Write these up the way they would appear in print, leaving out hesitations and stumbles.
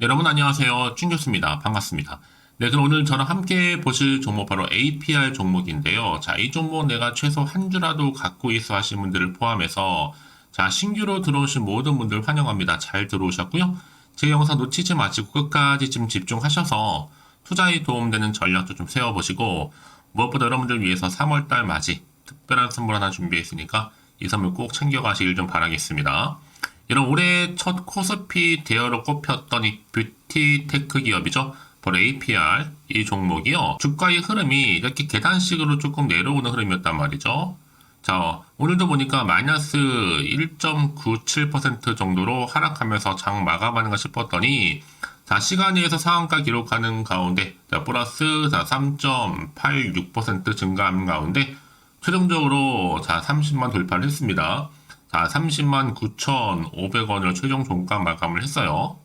네, 여러분 안녕하세요. 찐교수입니다. 반갑습니다. 네, 그럼 오늘 저랑 함께 보실 종목 바로 APR 종목인데요. 자, 이 종목 내가 최소 한 주라도 갖고 있어 하신 분들을 포함해서 자, 신규로 들어오신 모든 분들 환영합니다. 잘 들어오셨고요. 제 영상 놓치지 마시고 끝까지 좀 집중하셔서 투자에 도움되는 전략도 좀 세워보시고 무엇보다 여러분들 위해서 3월달 맞이 특별한 선물 하나 준비했으니까 이 선물 꼭 챙겨가시길 좀 바라겠습니다. 이런 올해 첫 코스피 대여로 꼽혔던 이 뷰티 테크 기업이죠. 바로 APR 이 종목이요. 주가의 흐름이 이렇게 계단식으로 조금 내려오는 흐름이었단 말이죠. 자, 오늘도 보니까 마이너스 1.97% 정도로 하락하면서 장 마감하는가 싶었더니 자, 시간에서 상한가 기록하는 가운데 자, 플러스 자, 3.86% 증가하는 가운데 최종적으로 자, 30만 돌파를 했습니다. 자, 30만 9,500원으로 최종 종가 마감을 했어요.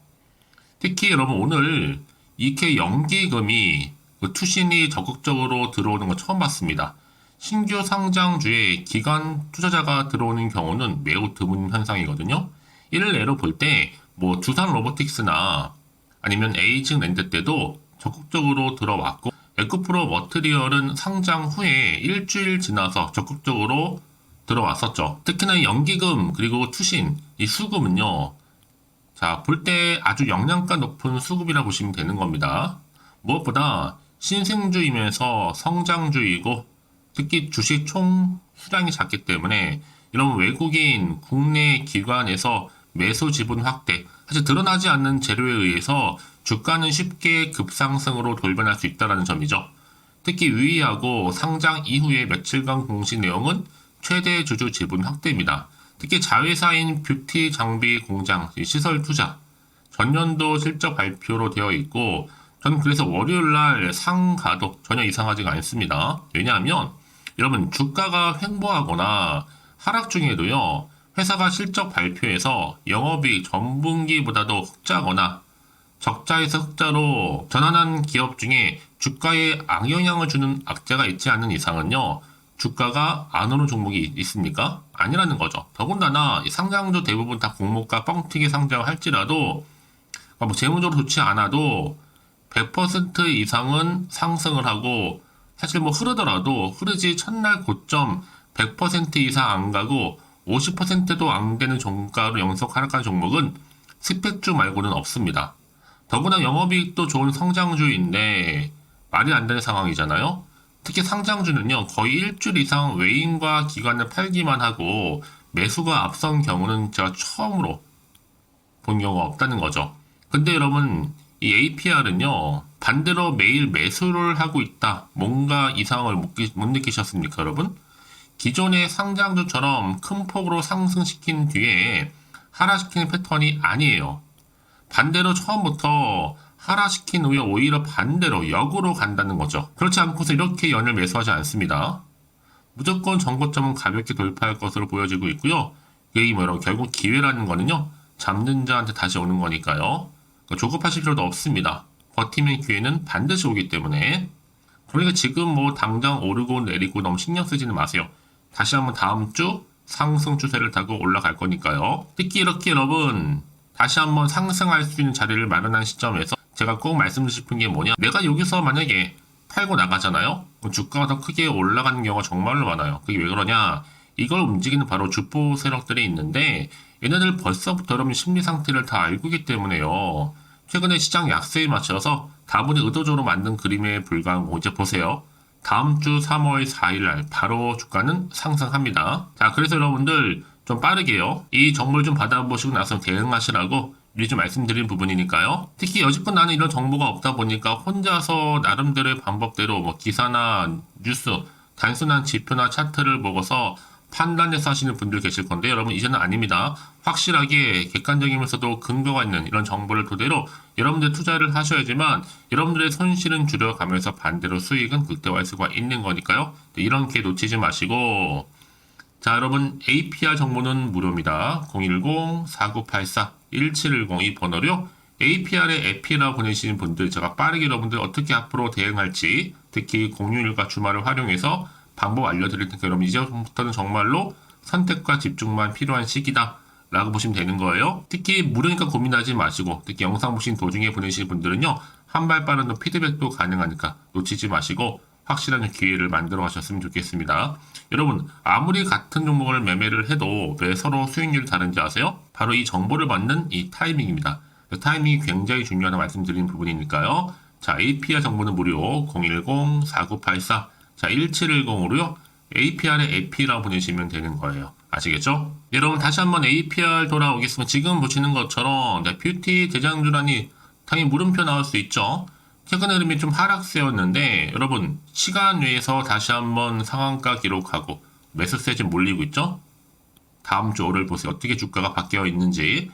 특히 여러분 오늘 이케 연기금이 투신이 적극적으로 들어오는 거 처음 봤습니다. 신규 상장주에 기관 투자자가 들어오는 경우는 매우 드문 현상이거든요. 이를 예로 볼 때 뭐 두산 로보틱스나 아니면 에이징 랜드 때도 적극적으로 들어왔고 에코프로 머트리얼은 상장 후에 일주일 지나서 적극적으로 들어왔었죠. 특히나 이 연기금 그리고 투신 이 수급은요. 자, 볼 때 아주 영양가 높은 수급이라 보시면 되는 겁니다. 무엇보다 신생주이면서 성장주이고 특히 주식 총 수량이 작기 때문에 이런 외국인 국내 기관에서 매수 지분 확대 사실 드러나지 않는 재료에 의해서 주가는 쉽게 급상승으로 돌변할 수 있다는 점이죠. 특히 유의하고 상장 이후의 며칠간 공시 내용은 최대 주주 지분 확대입니다. 특히 자회사인 뷰티 장비 공장 시설 투자 전년도 실적 발표로 되어 있고 저는 그래서 월요일날 상가도 전혀 이상하지가 않습니다. 왜냐하면 여러분 주가가 횡보하거나 하락 중에도요 회사가 실적 발표에서 영업이익 전분기보다도 흑자거나 적자에서 흑자로 전환한 기업 중에 주가에 악영향을 주는 악재가 있지 않는 이상은요 주가가 안 오른 종목이 있습니까? 아니라는 거죠. 더군다나 상장주 대부분 다 공모가 뻥튀기 상장을 할지라도 뭐 재무적으로 좋지 않아도 100% 이상은 상승을 하고 사실 뭐 흐르더라도 흐르지 첫날 고점 100% 이상 안 가고 50%도 안 되는 종가로 연속 하락한 종목은 스펙주 말고는 없습니다. 더구나 영업이익도 좋은 성장주인데 말이 안 되는 상황이잖아요. 특히 상장주는요, 거의 일주일 이상 외인과 기관을 팔기만 하고 매수가 앞선 경우는 제가 처음으로 본 경우가 없다는 거죠. 근데 여러분, 이 APR은요, 반대로 매일 매수를 하고 있다. 뭔가 이상을 못 느끼셨습니까, 여러분? 기존의 상장주처럼 큰 폭으로 상승시킨 뒤에 하락시키는 패턴이 아니에요. 반대로 처음부터 하락시킨 후에 오히려 반대로 역으로 간다는 거죠. 그렇지 않고서 이렇게 연을 매수하지 않습니다. 무조건 전고점은 가볍게 돌파할 것으로 보여지고 있고요. 이게 뭐 결국 기회라는 거는요. 잡는 자한테 다시 오는 거니까요. 조급하실 필요도 없습니다. 버티면 기회는 반드시 오기 때문에 그러니까 지금 뭐 당장 오르고 내리고 너무 신경 쓰지는 마세요. 다시 한번 다음 주 상승 추세를 타고 올라갈 거니까요. 특히 이렇게 여러분 다시 한번 상승할 수 있는 자리를 마련한 시점에서 제가 꼭 말씀드리고 싶은 게 뭐냐 내가 여기서 만약에 팔고 나가잖아요 주가가 더 크게 올라가는 경우가 정말로 많아요. 그게 왜 그러냐 이걸 움직이는 바로 주포 세력들이 있는데 얘네들 벌써부터 여러분 심리 상태를 다 알고 있기 때문에요. 최근에 시장 약세에 맞춰서 다분히 의도적으로 만든 그림에 불과한 거 이제 보세요. 다음 주 3월 4일 날 바로 주가는 상승합니다. 자, 그래서 여러분들 좀 빠르게요. 이 정보를 좀 받아보시고 나서 대응하시라고 미리 좀 말씀드린 부분이니까요. 특히 여지껏 나는 이런 정보가 없다 보니까 혼자서 나름대로의 방법대로 뭐 기사나 뉴스, 단순한 지표나 차트를 보고서 판단해서 하시는 분들 계실 건데 여러분 이제는 아닙니다. 확실하게 객관적이면서도 근거가 있는 이런 정보를 토대로 여러분들 투자를 하셔야지만 여러분들의 손실은 줄여가면서 반대로 수익은 극대화할 수가 있는 거니까요. 이런 기회 놓치지 마시고 자 여러분 APR 정보는 무료입니다. 010-4984-1710 이 번호로요. APR에 에피라 보내시는 분들 제가 빠르게 여러분들 어떻게 앞으로 대응할지 특히 공휴일과 주말을 활용해서 방법 알려드릴 테니까 여러분 이제부터는 정말로 선택과 집중만 필요한 시기다 라고 보시면 되는 거예요. 특히 무료니까 고민하지 마시고, 특히 영상 보신 도중에 보내실 분들은요, 한 발 빠른 피드백도 가능하니까 놓치지 마시고 확실한 기회를 만들어 가셨으면 좋겠습니다. 여러분, 아무리 같은 종목을 매매를 해도 왜 서로 수익률이 다른지 아세요? 바로 이 정보를 받는 이 타이밍입니다. 그 타이밍이 굉장히 중요하다 말씀드리는 부분이니까요. 자, APR 정보는 무료 010-4984 자 1710으로요. APR에 AP라고 보내시면 되는 거예요. 아시겠죠? 여러분 다시 한번 APR 돌아오겠습니다. 지금 보시는 것처럼 뷰티 대장주라니 당연히 물음표 나올 수 있죠. 최근 흐름이 좀 하락세였는데 여러분 시간 외에서 다시 한번 상한가 기록하고 매수세 지금 몰리고 있죠. 다음 주 월요일 보세요. 어떻게 주가가 바뀌어 있는지.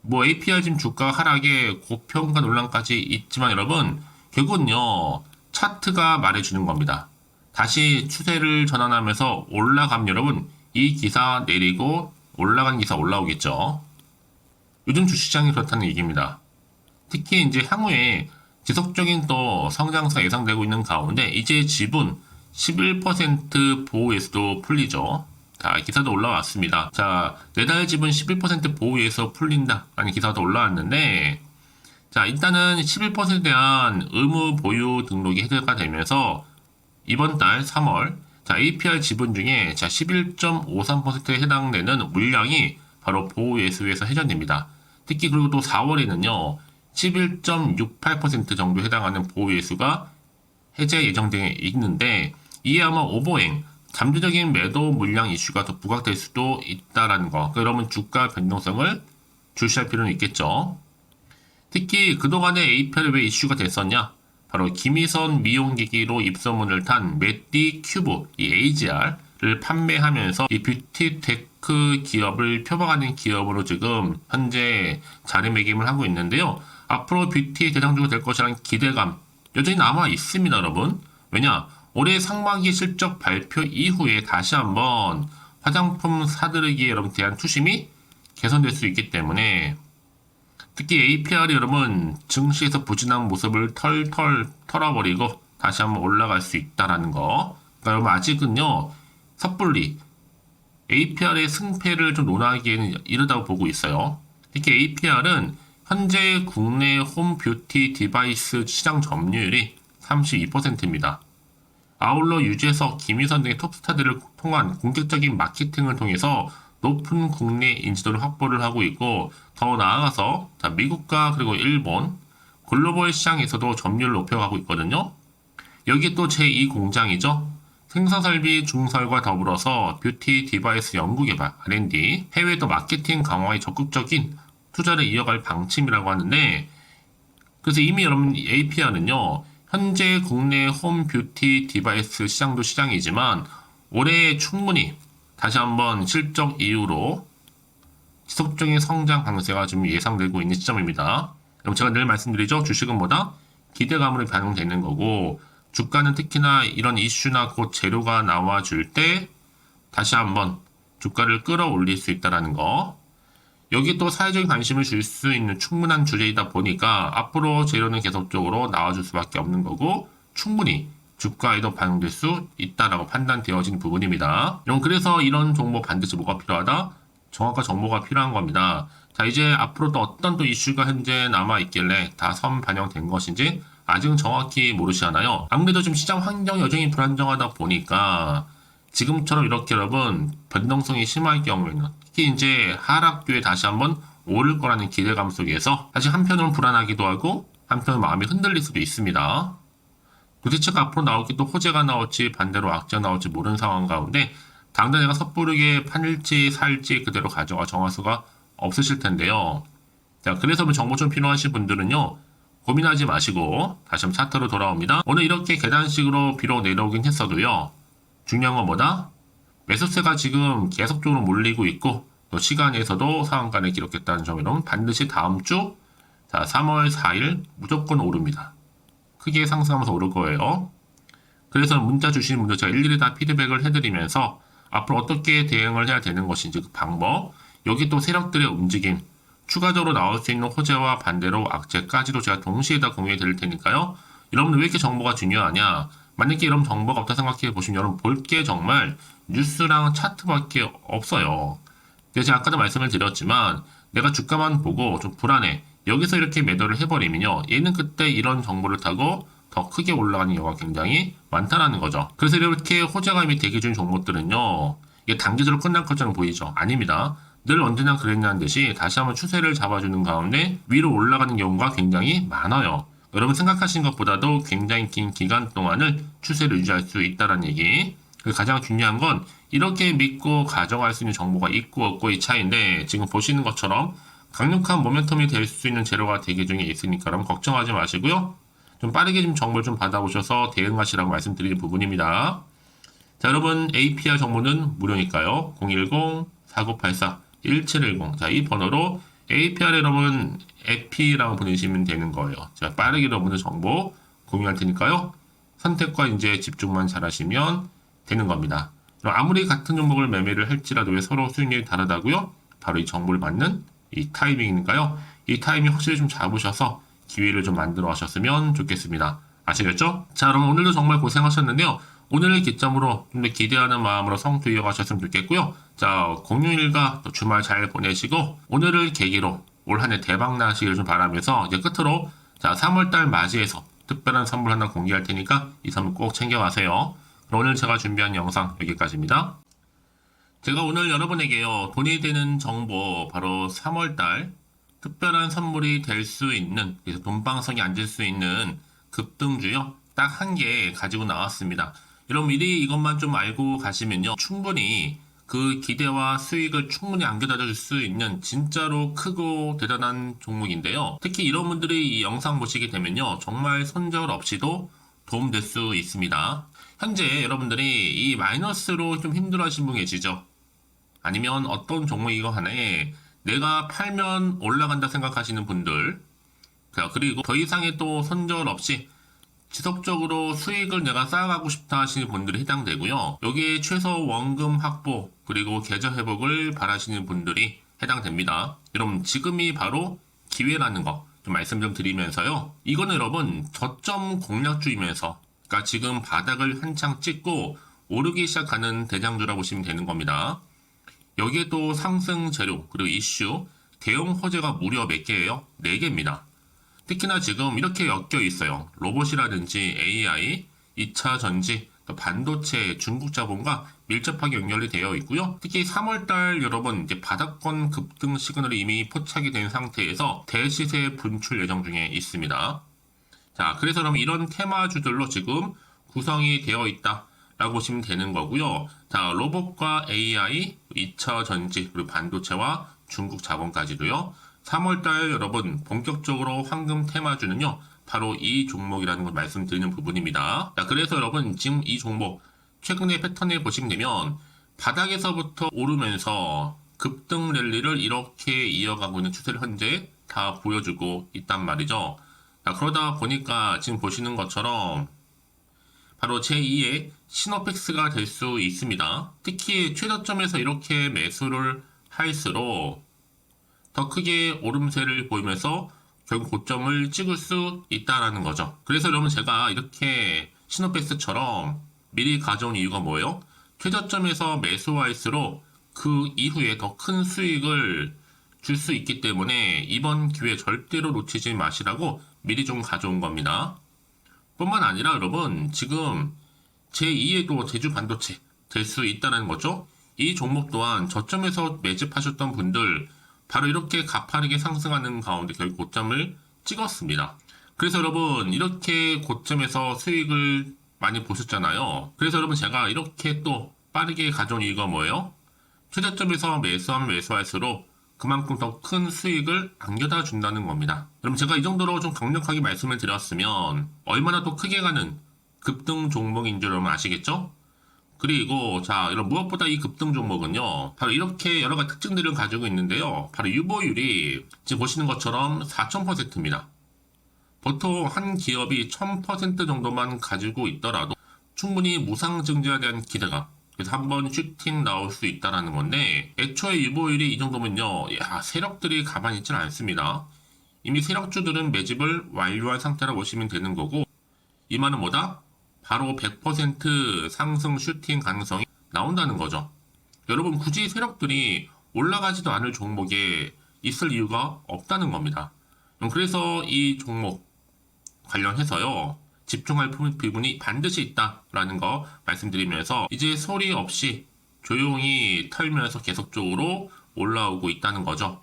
뭐 APR 지금 주가 하락에 고평가 논란까지 있지만 여러분 결국은요 차트가 말해주는 겁니다. 다시 추세를 전환하면서 올라가면 여러분 이 기사 내리고 올라간 기사 올라오겠죠. 요즘 주식시장이 그렇다는 얘기입니다. 특히 이제 향후에 지속적인 또 성장세가 예상되고 있는 가운데 이제 지분 11% 보호에서도 풀리죠. 자, 기사도 올라왔습니다. 자, 내달 지분 11% 보호에서 풀린다. 라는 기사도 올라왔는데, 자, 일단은 11%에 대한 의무 보유 등록이 해제가 되면서 이번 달 3월, 자, APR 지분 중에 자, 11.53%에 해당되는 물량이 바로 보호예수에서 해제됩니다. 특히 그리고 또 4월에는요, 11.68% 정도 해당하는 보호예수가 해제 예정되어 있는데, 이에 아마 오버행, 잠재적인 매도 물량 이슈가 더 부각될 수도 있다라는 거. 그러면 주가 변동성을 주시할 필요는 있겠죠. 특히 그동안에 APR이 왜 이슈가 됐었냐? 바로 김희선 미용기기로 입소문을 탄 메띠 큐브, 이 AGR을 판매하면서 이 뷰티테크 기업을 표방하는 기업으로 지금 현재 자리매김을 하고 있는데요. 앞으로 뷰티 대장주가 될 것이라는 기대감 여전히 남아 있습니다, 여러분. 왜냐? 올해 상반기 실적 발표 이후에 다시 한번 화장품 사들이기에 여러분 대한 투심이 개선될 수 있기 때문에 특히 APR이 여러분 증시에서 부진한 모습을 털털 털어버리고 다시 한번 올라갈 수 있다라는 거. 그러니까 여러분 아직은요 섣불리 APR의 승패를 좀 논하기에는 이르다고 보고 있어요. 특히 APR은 현재 국내 홈뷰티 디바이스 시장 점유율이 32%입니다. 아울러 유재석, 김희선 등의 톱스타들을 통한 공격적인 마케팅을 통해서 높은 국내 인지도를 확보를 하고 있고 더 나아가서 미국과 그리고 일본 글로벌 시장에서도 점유율을 높여가고 있거든요. 여기 또 제2공장이죠. 생산설비 중설과 더불어서 뷰티 디바이스 연구개발 R&D 해외도 마케팅 강화에 적극적인 투자를 이어갈 방침이라고 하는데 그래서 이미 여러분 APR은요 현재 국내 홈 뷰티 디바이스 시장도 시장이지만 올해 충분히 다시 한번 실적 이후로 지속적인 성장 강세가 좀 예상되고 있는 시점입니다. 그럼 제가 늘 말씀드리죠. 주식은 뭐다? 기대감으로 반영되는 거고 주가는 특히나 이런 이슈나 곧 재료가 나와줄 때 다시 한번 주가를 끌어올릴 수 있다는 거. 여기 또 사회적인 관심을 줄 수 있는 충분한 주제이다 보니까 앞으로 재료는 계속적으로 나와줄 수밖에 없는 거고 충분히 주가에도 반영될 수 있다라고 판단되어진 부분입니다. 여러분 그래서 이런 종목 반드시 뭐가 필요하다? 정확한 정보가 필요한 겁니다. 자 이제 앞으로 또 어떤 또 이슈가 현재 남아있길래 다 선 반영된 것인지 아직은 정확히 모르시잖아요. 아무래도 지금 시장 환경이 여전히 불안정하다 보니까 지금처럼 이렇게 여러분 변동성이 심할 경우에는 특히 이제 하락 뒤에 다시 한번 오를 거라는 기대감 속에서 사실 한편으로는 불안하기도 하고 한편으로는 마음이 흔들릴 수도 있습니다. 도대체가 앞으로 나올지 또 호재가 나올지 반대로 악재가 나올지 모르는 상황 가운데 당장 내가 섣부르게 팔지 살지 그대로 가져가 정할 수가 없으실 텐데요. 자 그래서 정보 좀 필요하신 분들은요. 고민하지 마시고 다시 한번 차트로 돌아옵니다. 오늘 이렇게 계단식으로 비록 내려오긴 했어도요. 중요한 건 뭐다? 매수세가 지금 계속적으로 몰리고 있고 또 시간에서도 상한가를 기록했다는 점이론 반드시 다음 주 3월 4일 무조건 오릅니다. 크게 상승하면서 오를 거예요. 그래서 문자 주시는 분들 제가 일일이 다 피드백을 해드리면서 앞으로 어떻게 대응을 해야 되는 것인지 그 방법 여기 또 세력들의 움직임 추가적으로 나올 수 있는 호재와 반대로 악재까지도 제가 동시에 다 공유해 드릴 테니까요. 여러분들 왜 이렇게 정보가 중요하냐? 만약에 여러분 정보가 없다 생각해 보시면 여러분 볼 게 정말 뉴스랑 차트밖에 없어요. 제가 아까도 말씀을 드렸지만 내가 주가만 보고 좀 불안해. 여기서 이렇게 매도를 해버리면요. 얘는 그때 이런 정보를 타고 더 크게 올라가는 경우가 굉장히 많다라는 거죠. 그래서 이렇게 호재감이 대기 중인 종목들은요. 이게 단기적으로 끝날 것처럼 보이죠? 아닙니다. 늘 언제나 그랬냐는 듯이 다시 한번 추세를 잡아주는 가운데 위로 올라가는 경우가 굉장히 많아요. 여러분 생각하신 것보다도 굉장히 긴 기간 동안을 추세를 유지할 수 있다는 얘기. 가장 중요한 건 이렇게 믿고 가져갈 수 있는 정보가 있고 없고 이 차이인데 지금 보시는 것처럼 강력한 모멘텀이 될 수 있는 재료가 대기 중에 있으니까 여러분 걱정하지 마시고요. 좀 빠르게 좀 정보를 좀 받아보셔서 대응하시라고 말씀드리는 부분입니다. 자, 여러분 APR 정보는 무료니까요. 010-4984-1710. 자, 이 번호로 APR 여러분 에피라고 보내시면 되는 거예요. 제가 빠르게 여러분의 정보 공유할 테니까요. 선택과 이제 집중만 잘하시면 되는 겁니다. 아무리 같은 종목을 매매를 할지라도 왜 서로 수익률이 다르다고요? 바로 이 정보를 받는 이 타이밍이니까요. 이 타이밍 확실히 좀 잡으셔서 기회를 좀 만들어 가셨으면 좋겠습니다. 아시겠죠? 자, 그럼 오늘도 정말 고생하셨는데요. 오늘을 기점으로 좀 더 기대하는 마음으로 성투 이어가셨으면 좋겠고요. 자, 공휴일과 또 주말 잘 보내시고 오늘을 계기로 올 한 해 대박 나시길 좀 바라면서 이제 끝으로 자, 3월달 맞이해서 특별한 선물 하나 공개할 테니까 이 선물 꼭 챙겨가세요. 그럼 오늘 제가 준비한 영상 여기까지입니다. 제가 오늘 여러분에게요, 돈이 되는 정보, 바로 3월달 특별한 선물이 될 수 있는, 그래서 돈방석에 앉을 수 있는 급등주요, 딱 한 개 가지고 나왔습니다. 여러분 미리 이것만 좀 알고 가시면요, 충분히 그 기대와 수익을 충분히 안겨다 줄 수 있는 진짜로 크고 대단한 종목인데요. 특히 이런 분들이 이 영상 보시게 되면요, 정말 손절 없이도 도움될 수 있습니다. 현재 여러분들이 이 마이너스로 좀 힘들어하시는 분 계시죠? 아니면 어떤 종목이거 하나에 내가 팔면 올라간다 생각하시는 분들, 자, 그리고 더 이상의 또 손절 없이 지속적으로 수익을 내가 쌓아가고 싶다 하시는 분들이 해당되고요. 여기에 최소 원금 확보 그리고 계좌 회복을 바라시는 분들이 해당됩니다. 여러분 지금이 바로 기회라는 거 좀 말씀 좀 드리면서요. 이거는 여러분 저점 공략주이면서 그러니까 지금 바닥을 한창 찍고 오르기 시작하는 대장주라고 보시면 되는 겁니다. 여기에 또 상승 재료 그리고 이슈 대형 호재가 무려 몇 개예요? 4개입니다. 특히나 지금 이렇게 엮여 있어요. 로봇이라든지 AI, 2차 전지, 또 반도체, 중국 자본과 밀접하게 연결이 되어 있고요. 특히 3월달 여러분 이제 바닥권 급등 시그널이 이미 포착이 된 상태에서 대시세 분출 예정 중에 있습니다. 자, 그래서 그럼 이런 테마주들로 지금 구성이 되어 있다라고 보시면 되는 거고요. 자, 로봇과 AI, 2차 전지, 그리고 반도체와 중국 자본까지도요. 3월달 여러분 본격적으로 황금 테마주는요. 바로 이 종목이라는 걸 말씀드리는 부분입니다. 자, 그래서 여러분 지금 이 종목 최근의 패턴을 보시면 되면 바닥에서부터 오르면서 급등 랠리를 이렇게 이어가고 있는 추세를 현재 다 보여주고 있단 말이죠. 자, 그러다 보니까 지금 보시는 것처럼 바로 제2의 시노펙스가 될 수 있습니다. 특히 최저점에서 이렇게 매수를 할수록 더 크게 오름세를 보이면서 결국 고점을 찍을 수 있다는 거죠. 그래서 여러분 제가 이렇게 시노펙스처럼 미리 가져온 이유가 뭐예요? 최저점에서 매수할수록 그 이후에 더 큰 수익을 줄 수 있기 때문에 이번 기회 절대로 놓치지 마시라고 미리 좀 가져온 겁니다. 뿐만 아니라 여러분 지금 제2의 또 제주 반도체 될 수 있다는 거죠. 이 종목 또한 저점에서 매집하셨던 분들 바로 이렇게 가파르게 상승하는 가운데 결국 고점을 찍었습니다. 그래서 여러분 이렇게 고점에서 수익을 많이 보셨잖아요. 그래서 여러분 제가 이렇게 또 빠르게 가져온 이유가 뭐예요? 최저점에서 매수하면 매수할수록 그만큼 더 큰 수익을 안겨다 준다는 겁니다. 그럼 제가 이 정도로 좀 강력하게 말씀을 드렸으면 얼마나 또 크게 가는 급등 종목인 줄 여러분 아시겠죠? 그리고 자, 여러분 무엇보다 이 급등 종목은요. 바로 이렇게 여러 가지 특징들을 가지고 있는데요. 바로 유보율이 지금 보시는 것처럼 4000%입니다. 보통 한 기업이 1000% 정도만 가지고 있더라도 충분히 무상증자에 대한 기대가 그래서 한번 슈팅 나올 수 있다라는 건데 애초에 유보율이 이 정도면요. 야, 세력들이 가만히 있지는 않습니다. 이미 세력주들은 매집을 완료한 상태라고 보시면 되는 거고 이 말은 뭐다? 바로 100% 상승 슈팅 가능성이 나온다는 거죠. 여러분 굳이 세력들이 올라가지도 않을 종목에 있을 이유가 없다는 겁니다. 그래서 이 종목 관련해서요, 집중할 부분이 반드시 있다라는 거 말씀드리면서 이제 소리 없이 조용히 털면서 계속적으로 올라오고 있다는 거죠.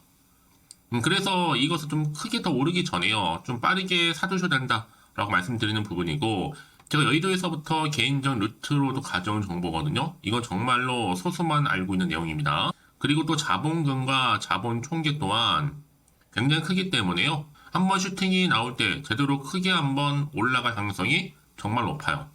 그래서 이것을 좀 크게 더 오르기 전에요, 좀 빠르게 사두셔야 된다라고 말씀드리는 부분이고, 제가 여의도에서부터 개인적 루트로도 가져온 정보거든요. 이건 정말로 소수만 알고 있는 내용입니다. 그리고 또 자본금과 자본 총계 또한 굉장히 크기 때문에요, 한번 슈팅이 나올 때 제대로 크게 한번 올라갈 가능성이 정말 높아요.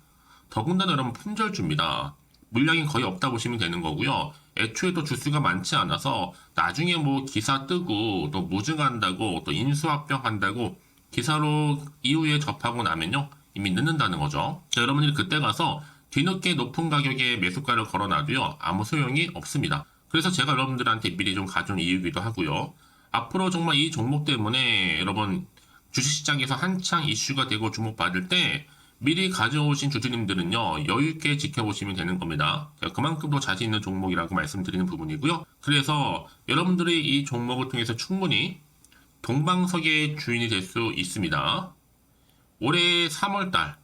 더군다나 여러분 품절주입니다. 물량이 거의 없다 보시면 되는 거고요. 애초에 또 주수가 많지 않아서 나중에 뭐 기사 뜨고 또 무증한다고 또 인수합병한다고 기사로 이후에 접하고 나면요, 이미 늦는다는 거죠. 자, 여러분들이 그때 가서 뒤늦게 높은 가격에 매수가를 걸어놔도요, 아무 소용이 없습니다. 그래서 제가 여러분들한테 미리 좀 가져온 이유기도 하고요. 앞으로 정말 이 종목 때문에 여러분 주식시장에서 한창 이슈가 되고 주목받을 때 미리 가져오신 주주님들은요, 여유있게 지켜보시면 되는 겁니다. 그만큼 더 자신 있는 종목이라고 말씀드리는 부분이고요. 그래서 여러분들이 이 종목을 통해서 충분히 동방석의 주인이 될 수 있습니다. 올해 3월달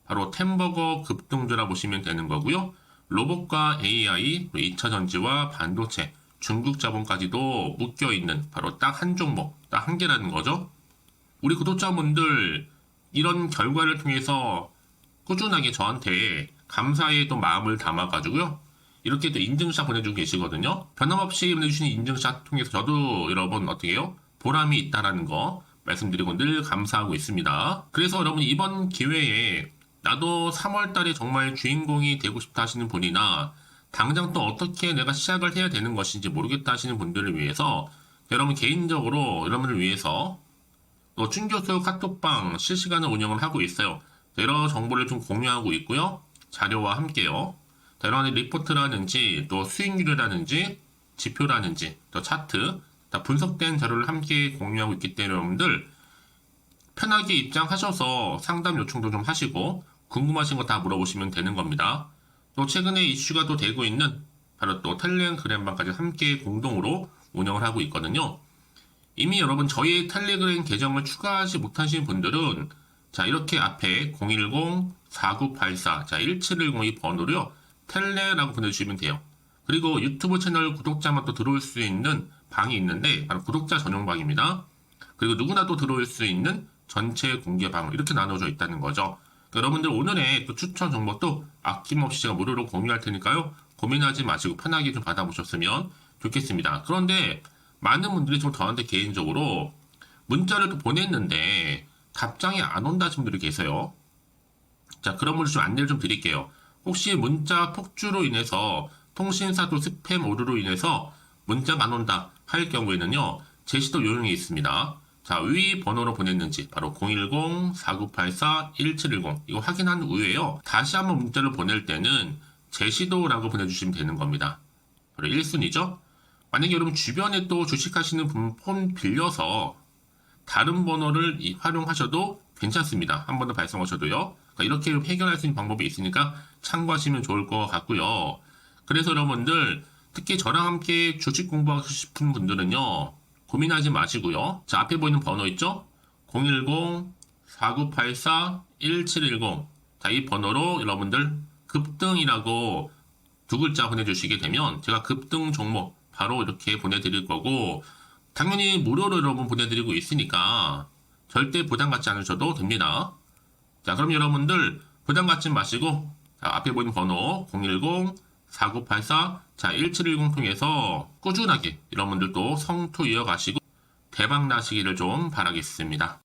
바로 템버거 급등주라 보시면 되는 거고요. 로봇과 AI, 2차 전지와 반도체, 중국 자본까지도 묶여있는 바로 딱 한 종목, 딱 한 개라는 거죠. 우리 구독자분들 이런 결과를 통해서 꾸준하게 저한테 감사의 또 마음을 담아가지고요, 이렇게 또 인증샷 보내주고 계시거든요. 변함없이 보내주시는 인증샷 통해서 저도 여러분 어떻게 해요? 보람이 있다라는 거 말씀드리고 늘 감사하고 있습니다. 그래서 여러분 이번 기회에 나도 3월달에 정말 주인공이 되고 싶다 하시는 분이나 당장 또 어떻게 내가 시작을 해야 되는 것인지 모르겠다 하시는 분들을 위해서 여러분 개인적으로 여러분을 위해서 또 춘교수 카톡방 실시간으로 운영을 하고 있어요. 여러 정보를 좀 공유하고 있고요. 자료와 함께요. 여러 리포트라든지 또 수익률이라든지 지표라든지 또 차트 다 분석된 자료를 함께 공유하고 있기 때문에 여러분들 편하게 입장하셔서 상담 요청도 좀 하시고 궁금하신 거 다 물어보시면 되는 겁니다. 또 최근에 이슈가 또 되고 있는 바로 또 텔레그램방까지 함께 공동으로 운영을 하고 있거든요. 이미 여러분 저희 텔레그램 계정을 추가하지 못하신 분들은 자, 이렇게 앞에 010-4984-1710 이 번호로요, 텔레라고 보내주시면 돼요. 그리고 유튜브 채널 구독자만 또 들어올 수 있는 방이 있는데 바로 구독자 전용 방입니다. 그리고 누구나 또 들어올 수 있는 전체 공개 방, 이렇게 나눠져 있다는 거죠. 여러분들 오늘의 또 추천 정보도 아낌없이 제가 무료로 공유할 테니까요, 고민하지 마시고 편하게 좀 받아보셨으면 좋겠습니다. 그런데 많은 분들이 좀 저한테 개인적으로 문자를 또 보냈는데 답장이 안 온다 하시는 분들이 계세요. 자, 그런 분들 좀 안내를 좀 드릴게요. 혹시 문자 폭주로 인해서 통신사도 스팸 오류로 인해서 문자가 안 온다 할 경우에는요, 제시도 요령이 있습니다. 자, 위 번호로 보냈는지 바로 010-4984-1710 이거 확인한 후에요, 다시 한번 문자를 보낼 때는 제시도라고 보내주시면 되는 겁니다. 바로 1순위죠. 만약에 여러분 주변에 또 주식하시는 분 폰 빌려서 다른 번호를 활용하셔도 괜찮습니다. 한 번 더 발송하셔도요. 그러니까 이렇게 해결할 수 있는 방법이 있으니까 참고하시면 좋을 것 같고요. 그래서 여러분들 특히 저랑 함께 주식 공부하고 싶은 분들은요, 고민하지 마시고요. 자, 앞에 보이는 번호 있죠? 010-4984-1710 자, 이 번호로 여러분들 급등이라고 두 글자 보내주시게 되면 제가 급등 종목 바로 이렇게 보내드릴 거고, 당연히 무료로 여러분 보내드리고 있으니까 절대 부담 갖지 않으셔도 됩니다. 자, 그럼 여러분들 부담 갖지 마시고, 자, 앞에 보이는 번호 010-4984-1710 통해서 꾸준하게 여러분들도 성투 이어가시고 대박 나시기를 좀 바라겠습니다.